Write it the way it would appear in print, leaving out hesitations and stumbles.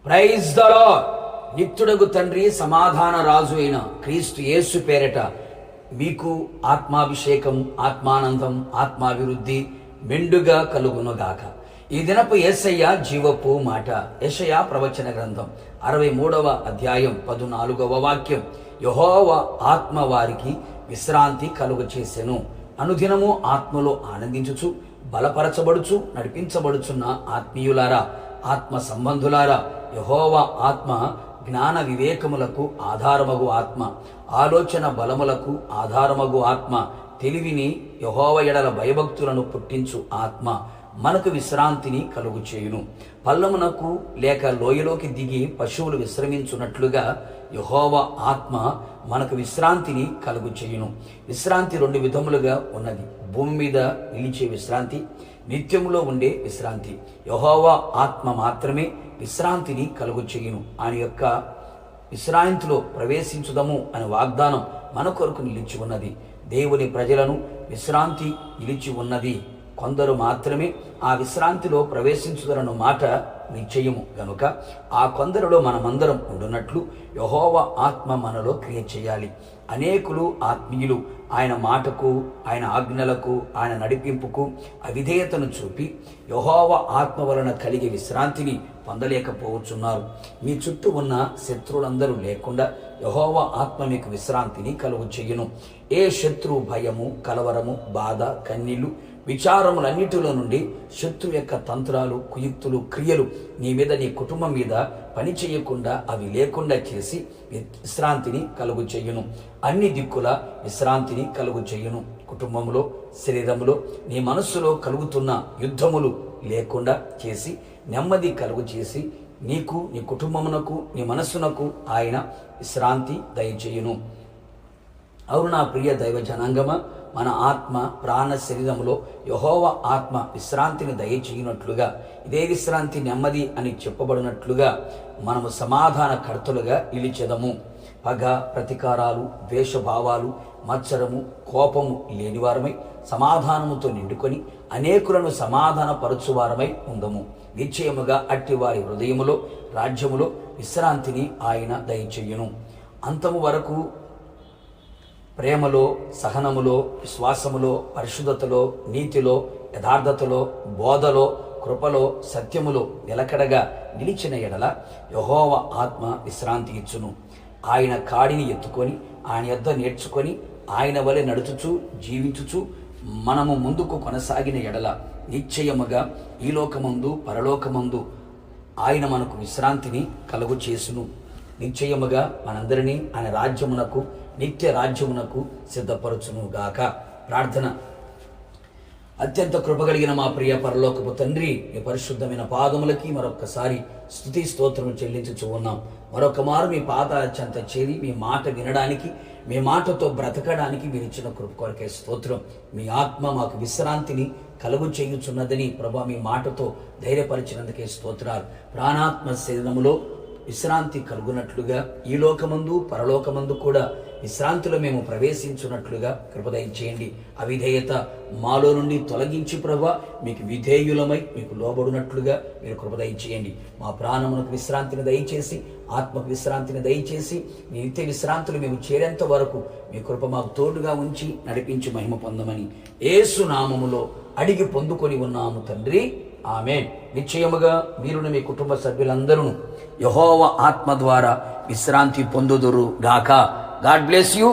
Praise the lord. నిత్యుడగు తండ్రి, సమాధాన రాజు అయిన క్రీస్తు యేసు పేరట మీకు ఆత్మాభిషేకం, ఆత్మానందం, ఆత్మాభివృద్ధి మెండుగా కలుగునుగాక. ఈ దినపు యేసయ్య జీవపు మాట. యెషయా ప్రవచన గ్రంథం 63వ అధ్యాయం 14వ వాక్యం. యెహోవా ఆత్మ వారికి విశ్రాంతి కలుగ చేసెను. అనుదినము ఆత్మలో ఆనందించుచు బలపరచబడుచు నడిపించబడుచున్న ఆత్మీయులారా, ఆత్మ సంబంధులారా, యెహోవా ఆత్మ జ్ఞాన వివేకములకు ఆధారమగు ఆత్మ, ఆలోచన బలములకు ఆధారమగు ఆత్మ, తెలివిని యెహోవా ఎడల భయభక్తులను పుట్టించు ఆత్మ మనకు విశ్రాంతిని కలుగు చేయును. పల్లమునకు లేక లోయలోకి దిగి పశువులు విశ్రమించున్నట్లుగా యెహోవా ఆత్మ మనకు విశ్రాంతిని కలుగు చేయును. విశ్రాంతి రెండు విధములుగా ఉన్నది. భూమి మీద నిలిచే విశ్రాంతి, నిత్యములో ఉండే విశ్రాంతి. యెహోవా ఆత్మ మాత్రమే విశ్రాంతిని కలుగు చేయును. ఆయన యొక్క విశ్రాంతిలో ప్రవేశించుదము అనే వాగ్దానం మన కొరకు నిలిచి ఉన్నది. దేవుని ప్రజలను విశ్రాంతి నిలిచి ఉన్నది. కొందరు మాత్రమే ఆ విశ్రాంతిలో ప్రవేశించుదరన్న మాట నిశ్చయము గనుక ఆ కొందరిలో మనమందరం ఉండునట్లు యెహోవా ఆత్మ మనలో క్రియ చేయాలి. అనేకులు ఆత్మీయులు ఆయన మాటకు, ఆయన ఆజ్ఞలకు, ఆయన నడిపింపుకు అవిధేయతను చూపి యెహోవా ఆత్మ వలన కలిగే విశ్రాంతిని పొందలేకపోవచ్చున్నారు. మీ చుట్టూ ఉన్న శత్రువులందరూ లేకుండా యెహోవా ఆత్మ మీకు విశ్రాంతిని కలుగు చెయ్యును. ఏ శత్రువు భయము, కలవరము, బాధ, కన్నీళ్లు, విచారములన్నిటిలో నుండి శత్రు యొక్క తంత్రాలు, కుయుక్తులు, క్రియలు నీ మీద, నీ కుటుంబం మీద పని చేయకుండా, అవి లేకుండా చేసి విశ్రాంతిని కలుగు చెయ్యును. అన్ని దిక్కుల విశ్రాంతిని కలుగు చెయ్యును. కుటుంబంలో, శరీరంలో, నీ మనస్సులో కలుగుతున్న యుద్ధములు లేకుండా చేసి నెమ్మది కలుగు చేసి నీకు, నీ కుటుంబమునకు, నీ మనస్సునకు ఆయన విశ్రాంతి దయచేయును. అవును నా ప్రియ దైవ జనాంగమ, మన ఆత్మ, ప్రాణ, శరీరములో యెహోవా ఆత్మ విశ్రాంతిని దయచేయునట్లుగా, ఇదే విశ్రాంతి నెమ్మది అని చెప్పబడినట్లుగా మనము సమాధాన కర్తలుగా నిలిచెదము. పగ, ప్రతీకారాలు, ద్వేషభావాలు, మత్సరము, కోపము లేనివారమై సమాధానముతో నిండుకొని అనేకులను సమాధాన పరచువారమై ఉందము. నిశ్చయముగా అట్టివారి హృదయములో, రాజ్యములో విశ్రాంతిని ఆయన దయచేయును. అంతము వరకు ప్రేమలో, సహనములో, విశ్వాసములో, పరిశుద్ధతలో, నీతిలో, యథార్థతలో, బోధలో, కృపలో, సత్యములో నిలకడగా నిలిచిన ఎడల యెహోవా ఆత్మ విశ్రాంతి ఇచ్చును. ఆయన కాడిని ఎత్తుకొని ఆయన యొద్ద నేర్చుకొని ఆయన వలె నడుచుచు జీవించుచు మనము ముందుకు కొనసాగిన ఎడల నిశ్చయముగా ఈ లోకమందు, పరలోకమందు ఆయన మనకు విశ్రాంతిని కలుగు చేసును. నిశ్చయముగా మనందరినీ ఆయన రాజ్యమునకు, నిత్య రాజ్యమునకు సిద్ధపరచునుగాక. ప్రార్థన. అత్యంత కృపగలిగిన మా ప్రియ పరలోకపు తండ్రి, మీ పరిశుద్ధమైన పాదములకి మరొక్కసారి స్తుతి స్తోత్రం చెల్లించుచూ ఉన్నాం. మరొక మారు మీ పాదాల చెంత చేరి మీ మాట వినడానికి, మీ మాటతో బ్రతకడానికి మీరు ఇచ్చిన కృప కొరకే స్తోత్రం. మీ ఆత్మ మాకు విశ్రాంతిని కలుగు చేయుచున్నదని ప్రభా మీ మాటతో ధైర్యపరిచినందుకే స్తోత్రాలు. ప్రాణాత్మ శరీరములో విశ్రాంతి కలుగునట్లుగా ఈ లోకమందు, పరలోకమందు కూడా విశ్రాంతిలో మేము ప్రవేశించున్నట్లుగా కృప దయచేయండి. అవిధేయత మాలో నుండి తొలగించి ప్రభా మీకు విధేయులమై మీకు లోబడినట్లుగా మీరు కృప దయచేయండి. మా ప్రాణమునకు విశ్రాంతిని దయచేసి, ఆత్మకు విశ్రాంతిని దయచేసి, మీ నిత్య విశ్రాంతులు మేము చేరేంత వరకు మీ కృప మాకు తోడుగా ఉంచి నడిపించి మహిమ పొందమని యేసు నామములో అడిగి పొందుకొని ఉన్నాము తండ్రి, ఆమేన్. నిశ్చయముగా మీరును మీ కుటుంబ సభ్యులందరూ యెహోవా ఆత్మ ద్వారా విశ్రాంతి పొందుదురు గాక. God bless you.